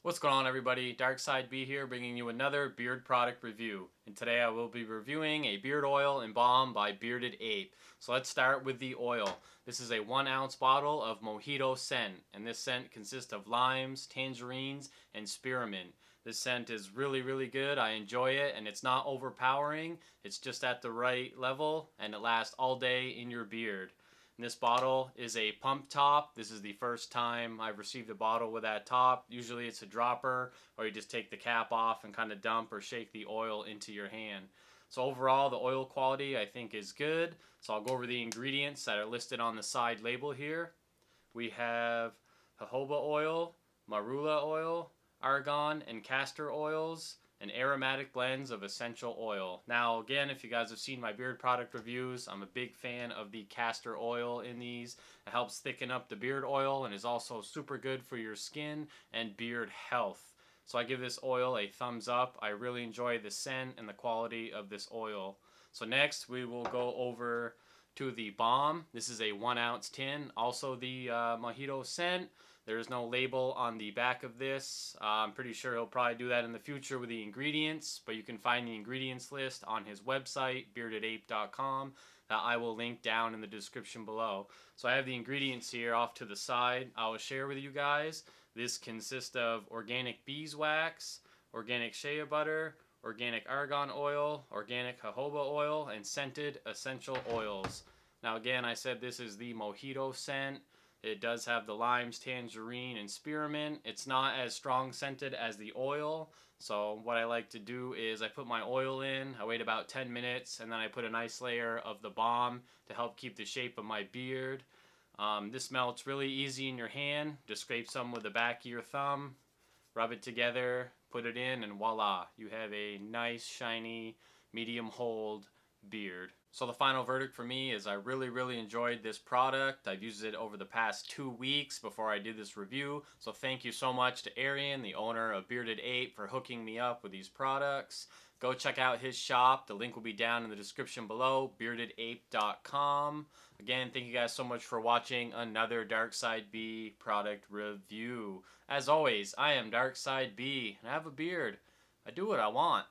What's going on, everybody? Darkside B here, bringing you another beard product review. And today I will be reviewing a beard oil and balm by Bearded Ape. So let's start with the oil. This is a 1 ounce bottle of Mojito scent, and this scent consists of limes, tangerines, and spearmint. This scent is really good. I enjoy it, and it's not overpowering. It's just at the right level, and it lasts all day in your beard. And this bottle is a pump top. This is the first time I've received a bottle with that top. Usually it's a dropper, or you just take the cap off and kind of dump or shake the oil into your hand. So overall, the oil quality I think is good. So I'll go over the ingredients that are listed on the side label here. We have jojoba oil, marula oil, argan and castor oils, and aromatic blends of essential oil. Now again, if you guys have seen my beard product reviews, I'm a big fan of the castor oil in these. It helps thicken up the beard oil and is also super good for your skin and beard health. So I give this oil a thumbs up. I really enjoy the scent and the quality of this oil. So next we will go over to the balm. This is a 1 ounce tin, also the Mojito scent. There is no label on the back of this. I'm pretty sure he'll probably do that in the future with the ingredients, but you can find the ingredients list on his website, beardedape.com, that I will link down in the description below. So I have the ingredients here off to the side. I will share with you guys. This consists of organic beeswax, organic shea butter, organic argan oil, organic jojoba oil, and scented essential oils. Now again, I said this is the Mojito scent. It does have the limes, tangerine, and spearmint. It's not as strong scented as the oil. So what I like to do is I put my oil in, I wait about 10 minutes, and then I put a nice layer of the balm to help keep the shape of my beard. This melts really easy in your hand. Just scrape some with the back of your thumb, rub it together, put it in, and voila, you have a nice, shiny, medium hold beard. So the final verdict for me is I really enjoyed this product. I've used it over the past 2 weeks before I did this review. So thank you so much to Arian, the owner of Bearded Ape, for hooking me up with these products. Go check out his shop. The link will be down in the description below, beardedape.com. Again, thank you guys so much for watching another Darkside B product review. As always, I am Darkside B, and I have a beard. I do what I want.